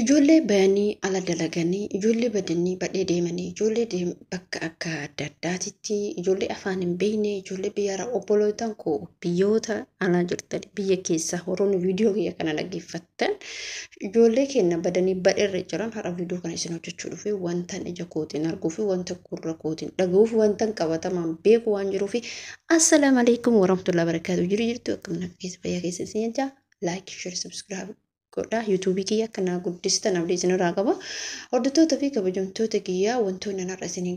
Ijoollee bayanii ala dalaganii, ijoollee badanii badhee deemanii, ijoollee bakka akka adda addaatitti, ijoollee afaan hin beekne, ijoollee biyyaarraa obboloota koo biyyoota alaa jirtan biyya keessaa horoon viidiyoo kiyya kana dhaggeeffattan ijoollee keenya badanii badheerra jiran har'a viidiyoo kana isin hojjechuu dhufe wantan ija kootiin arguu fi wanta gurra kootiin dhaga'uuf wantan qabatamaan beeku waan jiruuf assalaamu alaikum warahmatullahi wabarakatuh jirtu akkam keessa fayyaa keessa isin jechaa like share subscribe godha YouTube kiyya kana guddistan abdii isin irraa qaba hordoftoota fi kabajamtoota kiyya wantoonni narra isin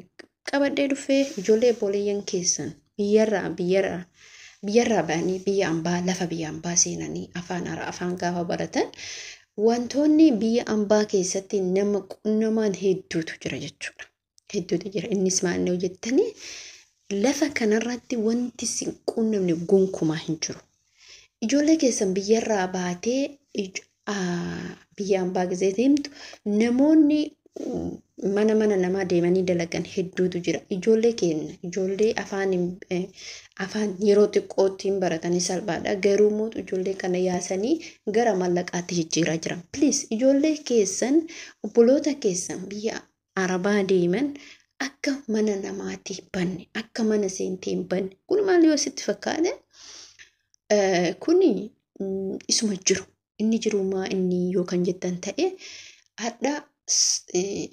qabadhee dhufe ijoollee boleeyyan keessan biyyarraa ba'anii biyya ambaa lafa biyya ambaa seenanii afaan gaafa baratan wantoonni biyya ambaa keessatti nama qunnamaan hedduutu jira jechuudha. Hedduutu jira innis maal hojjettanii lafa kanarratti wanti sin qunnamne gonkumaa hin jiru. Ijoollee keessan biyyarraa baatee biyya ambaa gisee deemtu namoonni mana namaa deemanii dalagan hedduutu jira. Ijoollee keenya ijoollee afaan yeroo xiqqootiin baratanii salphaadha. Garuu mootu ijoollee kana yaasanii gara mallaqaatti jijjiiraa jiran. Please ijoollee keessan obboloota keessan biyya arabaa deeman akka mana namaatti banne akka mana seenteen banne. Kun maal yoo sitti fakkaate? Kuni isuma jiru. Inni jirumaa inni yookaan jettan ta'e hadda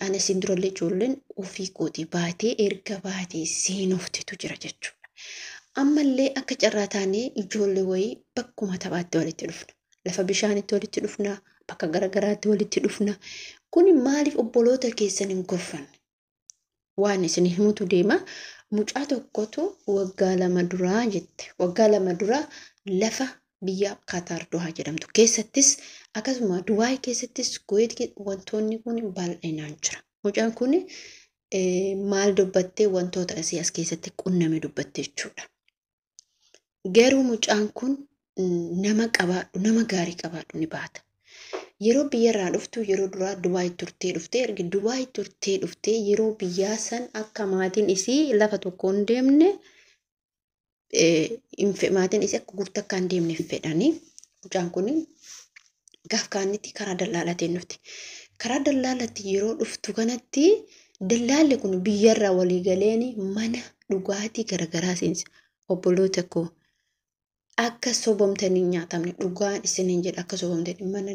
ana sindurallee ijoolleen ofii kooti baatee erga baatee seenoftetu jira jechuudha. Ammallee akka carraa taanee ijoollee wayii bakkuma taphaatti walitti dhufna. Lafa bishaanitti walitti dhufna. Bakka garagaraatti walitti dhufna. Kuni maaliif obboloota keessan hin gorfanne? Waan isin himutu deema. Mucaa tokkotu waggaa 2 duraa jette. Waggaa 2 duraa lafa biyya Qatar Doha jedhamtu keessattis akkasuma Dubaay keessattis Kuwait wantoonni kun bal'inaan jira. Mucaan kun maal dubbattee wantoota as keessatti qunname dubbattee jechuudha. Garuu mucaan kun nama gaarii qabaadhu ni baata. Yeroo biyyarraa dhuftu yeroo duraa Dubaay turtee dhuftee erga Dubaay turtee dhuftee yeroo biyyaa san akka maatiin isii lafa tokko hin deemne maatiin isii akka gurta akka hin deemne fedhanii mucaan kun gaaf kaanitti karaa dallaalatiin dhufte. Karaa dallaalatti yeroo dhuftu kanatti dallaalli kun biyyarraa walii galeen mana dhugaatii garagaraa seensa. Obboloota koo akka sobomtanii nyaatamne dhugaan isiniin jedha akka sobomtanii mana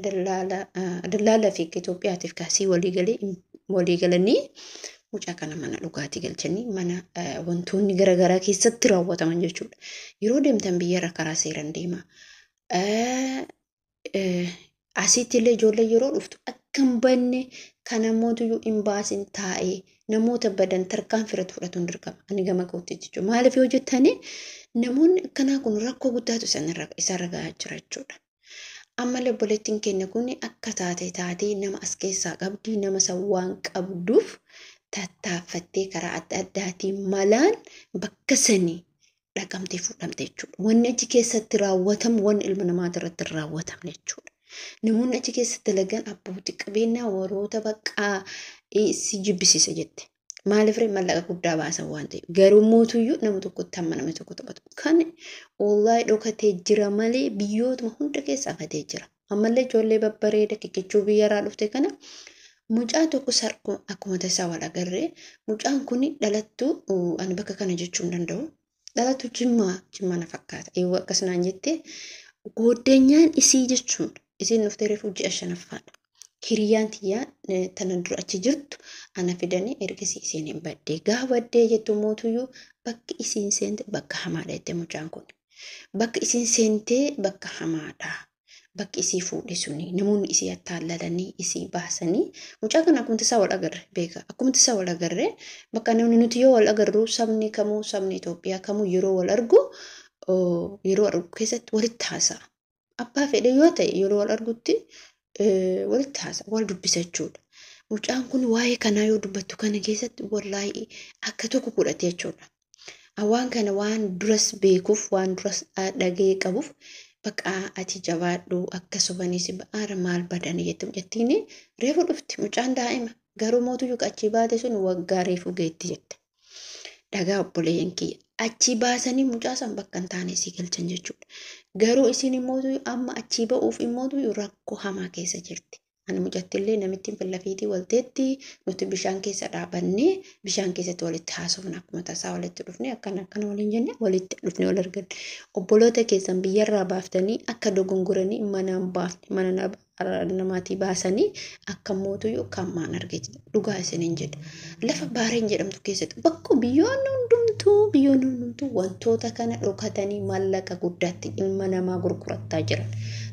dallaalaa fi Itoophiyaatiif kaasii walii galanii mucaa kana mana dhugaatii galchanii mana wantoonni garagaraa keessatti raawwataman jechuudha. Yeroo deemtan biyyarra karaa seeran deema. Asitti illee ijoollee yeroo dhuftu akka hin banne kan namoota hin baasin taa'ee namoota badan tarkaanfii fudhatuun dirqama. Ani gama kootti jechuudha. Maaliif yoo jettanii namoonni akkanaa kun rakkoo guddaatu isarra gahaa jira jechuudha. Ammallee obboleettiin keenya kun akka taatee nama as keessaa qabdii nama sawwaan qabduuf tattaaffattee karaa adda addaatiin malaan bakka sanii dhaqamtee fuudhamte jechuudha. Wanni achi keessatti raawwatamu wanni ilma namaa irratti raawwatamne jechuudha. Namoonni achi keessatti dalagan abbootii qabeenyaa warroota baqqaa si jibbisiisa jette. Maaliif mallaqa guddaa baasan waan ta'eef garuu mootuyyuu nama tokkotti hamma nama tokko taphatu. Kan ollaa dhokatee jira malee biyyootuma hunda keessa afatee jira. Ammallee ijoollee babbareeda kikichuu biyyarraa dhufte kana mucaa tokko sarku akkuma tasaa wal agarree mucaan kun dhalattu ani bakka kana jechuu hin danda'u. Dhalattu jimmaa na fakkaata. Eewwa akkasnaan jettee gooddeenyaan isii jechuun isiin dhuftee reefuu ji'a 5ffaadha. Hiriyyaan tiyyaa tana dura achi jirtu ana fidanii ergasii isiin hin baddee. Gaafa baddee jettu mootuyyuu bakki isiin seente bakka hamaadha jette mucaan kun. Bakka isiin seentee bakka hamaadha. Bakki isii fuudhe suni namoonni isii attaallalanii isii baasanii mucaa kana akkuma tasaa wal agarre beeka. Akkuma tasaa wal agarre bakka namni nuti yoo wal agarru sabni Itoophiyaa kamuu yeroo wal argu keessatti walitti haasa'a. Abbaa fedhe yoo ta'e yeroo wal argutti walitti haasa'a wal dubbisa jechuudha. Mucaan kun waa'ee kanaa yoo dubbattu kana keessatti wallaahi akka tokko godhate jechuudha. Waan kana waan duras beekuuf waan duras dhagee qabuuf bakka ati jabaadhu akka sobaniis ba'aara maal badanii jettiin reefu dhufti mucaan daa'ima garuu mootuyyuu achi baate sun waggaa reefu geetti jette. Dhagaa obboleeyyan kiyya achi baasanii mucaa san bakka hin taane isii galchan jechuudha. Garuu isin immoo amma achi ba'uuf immoo rakkoo hamaa keessa jirti. Ani mucattillee namittiin fillafiitii walteetti nuti bishaan keessa dhaabannee bishaan keessatti walitti haasofna akkuma tasaa walitti dhufnee akkana waliin jenne walitti dhufnee wal arganne. Obboloota keessan biyyarraa baaftanii akka dogongoranii mana namaatii baasanii akka mootuyyuu kammaan argite dhugaa isiniin jedha. Lafa baareen jedhamtu keessatti bakka biyyoonni hundumtuu wantoota kana dhokatanii maallaqa guddaatti ilma namaa gurgurattaa jiran.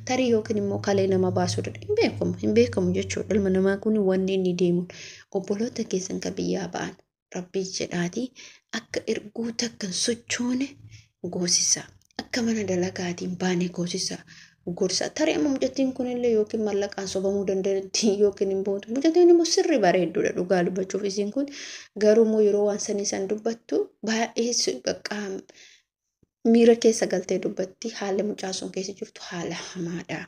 Tarii yookiin immoo kalee nama baasuu danda'u hin beekamu jechuudha. Ilma namaa kun wanni inni deemuun obboloota keessan kan biyyaa ba'an rabbii jedhaatii akka erguu takkan sochoone goosisa. Akka mana dalagaatiin baane goosisa. Gorsa tarii amma mucattiin kunillee yookiin mallaqaan sobamuu dandeetti yookiin immoo mucattiin immoo sirri bareedduudha dhugaa dubbachuuf isiin kun garuu yeroo waan sanii san dubbattu baay'ee baqqaa miira keessa galtee dubbatti haala mucaasuun keessa jirtu haala hamaadha.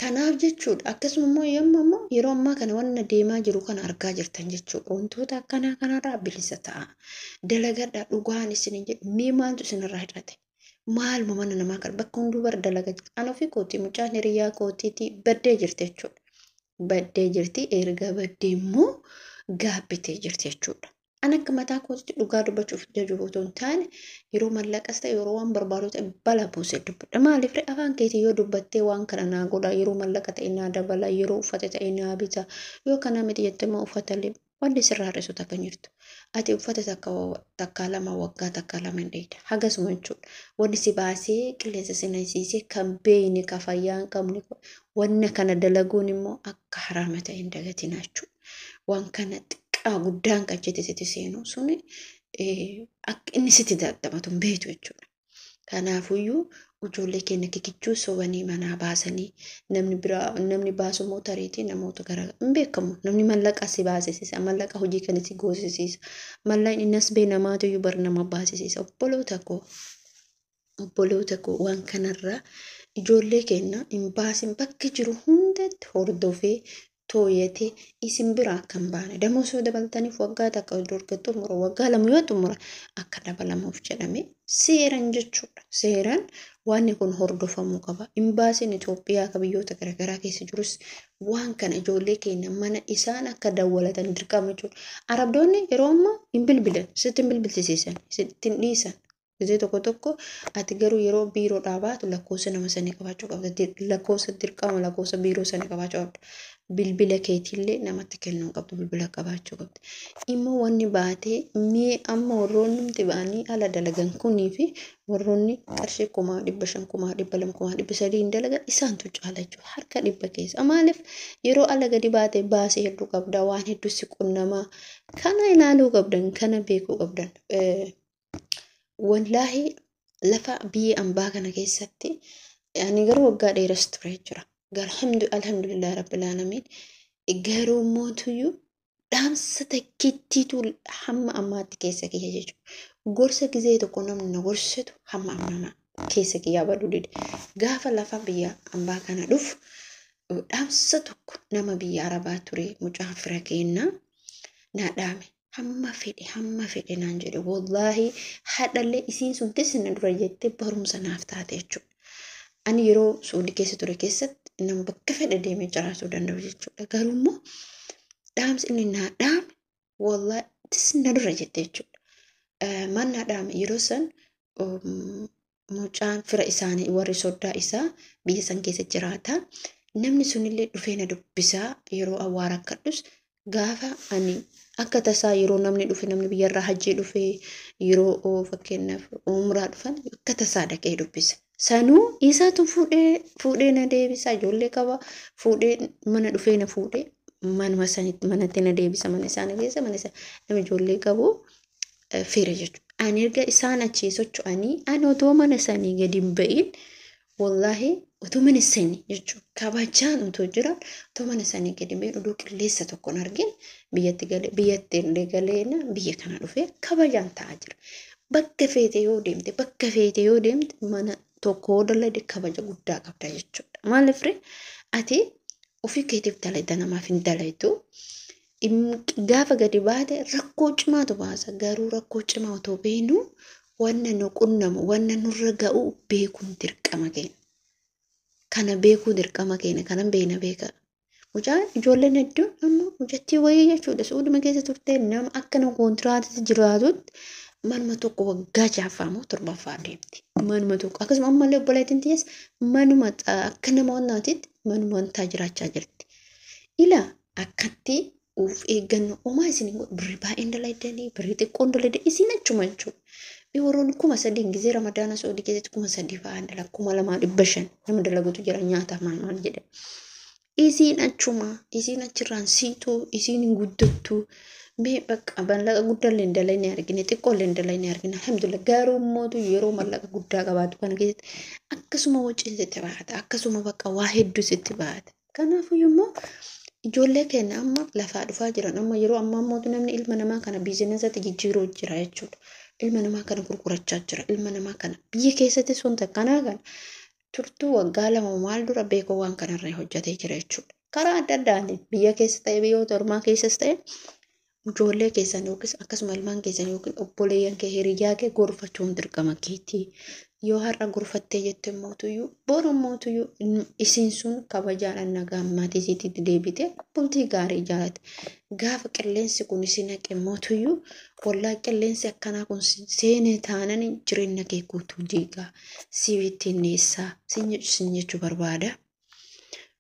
Kanaaf jechuudha akkasuma immoo yeroo ammaa kana wanna deemaa jiru kana argaa jirtan jechuudha. Wantoota akkanaa kanarraa bilisa ta'a. Dalagadhaa dhugaan isin jedhu mee maaltu isinirraa hidhate? Maaluma mana namaa kan bakka hunduu bar dalaga jirti. Anoo fi kootii mucaan hiriyaa kootiitii baddee jirti jechuudha. Baddee jirti erga baddee immoo gaabbitee jirti jechuudha. Ana akka mataa kootiitti dhugaa dubbachuuf jajuu otoo hin taane yeroo mallaqas ta'e yeroo waan barbaadota bala buusee dubbadha. Maaliif afaan keetii yoo dubbattee waan kana naa godha yeroo mallaqa ta'e naa dabala yeroo uffata ta'e naa bita yoo kana miti jettee immoo uffatallee wanti sirraa hir'isu takka jirtu. Ati uffata takka lama waggaa takka lama hin dheedha. Hagasuma jechuudha. Wanti si baasee qilleensa sinasiisee kan beeyne ka fayyaa hin qabne wanna kana dalaguun immoo akka haraama ta'e hin dagatina jechuudha. Waan kana guddaan qajjete sitti seenu suni akka inni sitti dadhabatu hin beektu jechuudha. Kanaafuyyuu ijoollee keenya kikichuu sobanii manaa baasanii namni baasu mootariitii namoota garaa hin beekamu. Namni mallaqa si baasisiisa mallaqa hojii kana si goosisiisa mallaqni innas bee namaatu bar nama baasisiisa. Obboloota koo waan kanarraa ijoollee keenya hin baasin bakki jiru hundatti hordofee tooyatee isin biraa kan baane damoosoo dabaltaniif waggaa takka dorgattu xumura waggaa lama yoo xumura akka dabalamuuf jedhame seeran jechuudha. Seeran waan kun hordofamuu qaba. Imbaasiin Itoophiyaa ka biyyoota garaagaraa keessa jirus waan kana ijoollee keenya mana isaan akka dawwalatan dirqama jechuudha. Arabdoonni yeroo ammaa hin bilbilan sitti hin bilbilchisiisan sitti hin dhiisan. Gizee tokko ati garuu yeroo biiroo dhaabaatu lakkoofsa nama sanii qabaachuu qabda. Lakkoofsa dirqama lakkoofsa biiroo sanii qabaachuu qabda. Bilbila keetiillee namatti kennuu qabdu bilbila qabaachuu qabda. Immoo wanni baatee mee amma warroonni nuti ba'anii ala dalagan kunii fi warroonni qarshii 500,000 200,000 300 hin dalagan isaantu caala jechuudha. Harka 100 keessa. Maaliif yeroo ala gadi baatee baasee hedduu qabda waan hedduu si qunnamaa kana ilaaluu qabdan kana beekuu qabdan. Wallaahi lafa biyya ambaa kana keessatti ani garuu waggaa dheeras ture jira. Alhamdulillah rabbil alamin garuu mootuyyuu dhaamsa takkittiitu hamma ammaatti keessa kiyya jechuudha. Gorsa gizee tokko namni na gorsitu hamma amma keessa kiyyaa baduu dide. Gaafa lafa biyya ambaa kana dhufu dhaamsa tokko nama biyya arabaa ture mucaa fira keenna na dhaame. Hamma fedhe naan jedhe wallaahi haadhallee isiin sun teessina dura jettee barumsa naaf taate jechuudha. Ani yeroo suudii keessa ture keessatti nama bakka fedhe deemee jiraachuu danda'u jechuudha. Garuu immoo dhaamsi inni naa dhaame wallaahi teessina dura jette jechuudha. Maan naa dhaame yeroo san mucaan fira isaanii warri soddaa isaa biyya san keessa jiraata. Namni sunillee dhufee na dubbisaa yeroo awwaara akkadhus gaafa ani akka tasaa yeroo namni dhufe namni biyyarraa hajjii dhufe yeroo fakkeenyaaf umraa dhufan akka tasaa dhaqee dubbisa. Sanuu isaatu fuudhee na deebisa ijoollee qaba fuudhee mana dhufee na fuudhee manatti na deebisa mana isaanii keessa mana isaa nama ijoollee qabu fira jechuudha. Ani erga isaan achii socho'anii ani otoo mana isaanii gadi hin ba'iin wallaahi otoo mana isaanii jechuudha. Kabajaan otoo jiran otoo mana isaanii gadi ba'iin oduu qilleessa tokkoon argin biyyatti galeena biyya kana dhufee kabajaan ta'aa jira. Bakka feete yoo deemte mana tokko dalade kabaja guddaa qabda jechuudha. Maaliif ati ofii keetiif dalayda namaaf hin dalaytu. Gaafa gadi baate rakkoo cimaatu baasa. Garuu rakkoo cimaa otoo beenu wanna nu qunnamu wanna nurra ga'u beekuun dirqama keenya. Kana beekuu dirqama keenya kanan beena beeka. Mucaan ijoolleen hedduun amma hojjettii wayii jechuudha. Suuduma keessa turtee nama akkana kontiraatatti jiraatutti manuma tokko waggaa jaaffaa moo torbaffaa deemti. Manuma tokko akkasuma ammallee obboleettiin tiyyaas manuma akka nama wannaatitti manuma wantaa jiraachaa jirti. Ilaa akkatti of eeggannoo homaa isin birri baay'een dalaydanii birri xiqqoon dalaydanii isin achuma jechuudha. Warroonni 3,000 gizee ramadaana soodii keessatti 3,000 fa'aan dalagu 2,500 nama dalagutu jira nyaataaf maal jedhe. Isiin achuma isiin achirraan siituu isiin hin guddattu mee bakka mallaqa guddaallee hin dalayne argine xiqqoollee hin dalayne argine alhamdulillah garuu mootu yeroo mallaqa guddaa qabaatu kana keessatti akkasuma wacii sitti baata akkasuma bakka waa hedduu sitti baata. Kanaafuu immoo ijoollee keenya amma lafaa dhufaa jiran amma yeroo ammaa mootu namni ilma namaa kana biizinasatti jijjiiruu jira jechuudha. Ilma namaa kana gurgurachaa jira. Ilma namaa kana biyya keessatti sunta kanaa kana turtuu waggaa 2 maal dura beekoo waan kanarra hojjetee jira jechuudha. Karaa adda addaan biyya keessa ta'e biyyoota ormaa keessas ta'e ijoollee keessan yookiis akkasuma ilmaan keessan yookiin obboleeyyan kee hiriyaa kee gorfachuun dirqama keetii. Yoo har'a gorfattee jette mootuyyuu boru mootuyyuu isiin sun kabajaadhaan nagaan maatii isiitti deebite bultii gaarii ijaarate. Gaafa qilleensi kun isin haqe mootuyyuu wallaa qilleensi akkanaa kun seenee taanaan jireenya kee guutuu diigaa sibiittiin neessaa sin jechuu barbaada.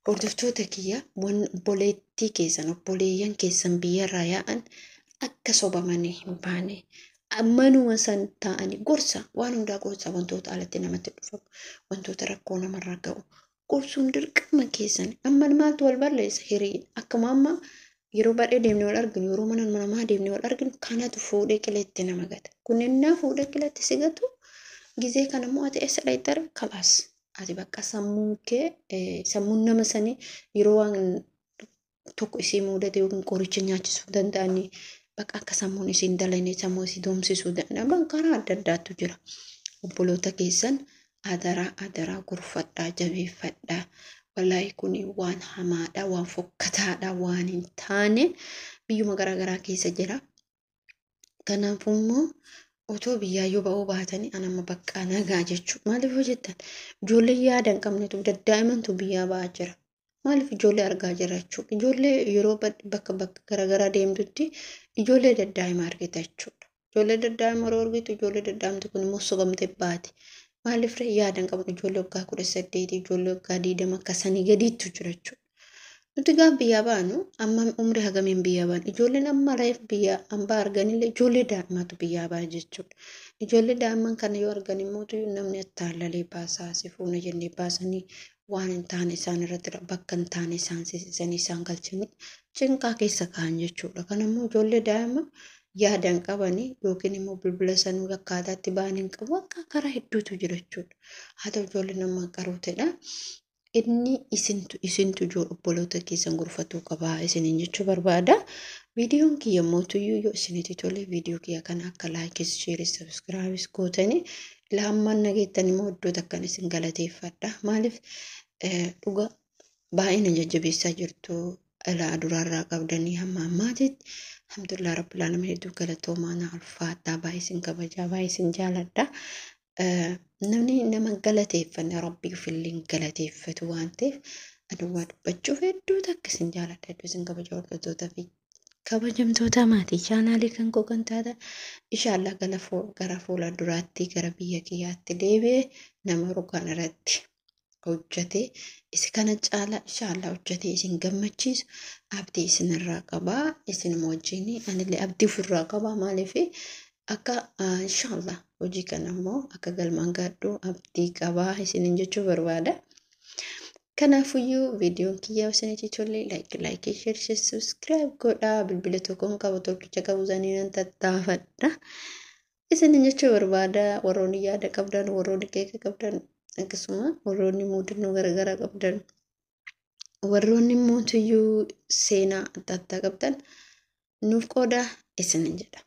Hordoftoota kiyya obboleettii keessan obboleeyyan keessan biyyarraa yaa'an akka sobamanii hin baane. Manuma san ta'anii gorsa waan hundaa gorsa wantoota alatti namatti dhufamu wantoota rakkoo namarraa ga'u gorsuun dirqama keessan amma maaltu wal balleessa hirii akkuma amma yeroo baay'ee deemnee wal arginu yeroo mana namaa deemnee wal arginu kanatu fuudhee qileetti nama gata kunneen fuudhee qileetti si gatu gizee kana immoo ati eessa dhayxara kalaas ati bakka sammuun nama sanii yeroo waan tokko isii mudate yookiin qoricha nyaachisuu danda'anii bakka akka sammuun isiin dalayne sammuu isii doomsisuu danda'an karaa adda addaatu jira. Obboloota keessan adaraa gorfadhaa jabeeffadhaa. Wallaahi kun waan hamaadha waan fokkataadha waan hin taane biyyuma garaagaraa keessa jira. Kanaafuu immoo otoo biyyaayyoo ba'uu baatanii anamma bakka nagaa jechuudha. Maaliif hojjettan ijoollee yaada hin qabnetu daddaa'imantu biyyaa ba'aa jira. Maaliif ijoollee argaa jira jechuudha. Ijoollee yeroo bakka garaagaraa deemtutti ijoollee daddaa'ima argita jechuudha. Ijoollee daddaa'ima yeroo argitu ijoollee daddaa'imtu kun immoo sobamtee baati. Maaliif yaada hin qabne ijoollee waggaa 18 ijoollee waggaa 20 akka sanii gadiitu jira jechuudha. Nuti gaafa biyyaa baanu amma umrii hagamiin biyyaa baanu ijoolleen amma reef biyyaa hambaa arganillee ijoollee daa'imaatu biyyaa baa jechuudha. Ijoollee daa'imman kana yoo argan immoo namni attaallalee baasaa si fuuna jennee baasanii waan hin taane isaan irratti bakka hin taane isaan seensisanii isaan galchanii cinqaa keessa ka'an jechuudha. Kanammoo ijoollee daa'ima yaada hin qabanii yookiin immoo bilbila sanuu akkaataatti ba'an hin qabu akka karaa hedduutu jira jechuudha. Haa ta'u ijoollee nama qaruutedha. Inni isintu obboloota keessan gorfatuu qabaa isiniin jechuu barbaada. Viidiyoon kiyya mootuyyuu yoo isinitti tole viidiyoo kiyya kana akka laayikis sheeris sabskiraayibis gootanii laammaan nageettan immoo iddoota akkan isin galateeffadha. Maaliif dhuga baay'ina jajjabeessaa jirtu ilaa duraarraa qabdanii hamma ammaatitti alhamdulillah rabbil alamin hedduu galatoomaa na ulfaadhaa baay'ee isin kabajaa baay'ee isin jaaladha. Namni nama galateeffanne rabbii ofillee galateeffatu waan ta'eef aduwaa dubbachuuf hedduutu akka isin jaaladha hedduu isin kabajaa hordoftoota fi kabajamtoota maatii chaanaalii kan koo kan taata inshaallah gara fuula duraatti gara biyya kiyyaatti deebi'ee nama rogaan irratti hojjete isi kana caala inshaallah hojjete isin gammachiisu abdii isinirraa qabaa isin wajjin anillee abdii ofirraa qabaa maaliif akka inshaallah hojii kana immoo akka galmaan gaadhu abdii qabaa isiniin jechuu barbaada. Kanaafuyyuu viidiyoon kiyyaa isinitti tole laayikii sheerii sabskiraayib godhaa bilbila tokkoon qabu tokkicha qabu sanii nan tattaafadha. Isiniin jechuu barbaada warroonni yaada qabdan warroonni keeka qabdan akkasuma warroonni mudannoo garaagaraa qabdan warroonni mootuyyuu seenaa adda addaa qabdan nuuf qooda isiniin jedha.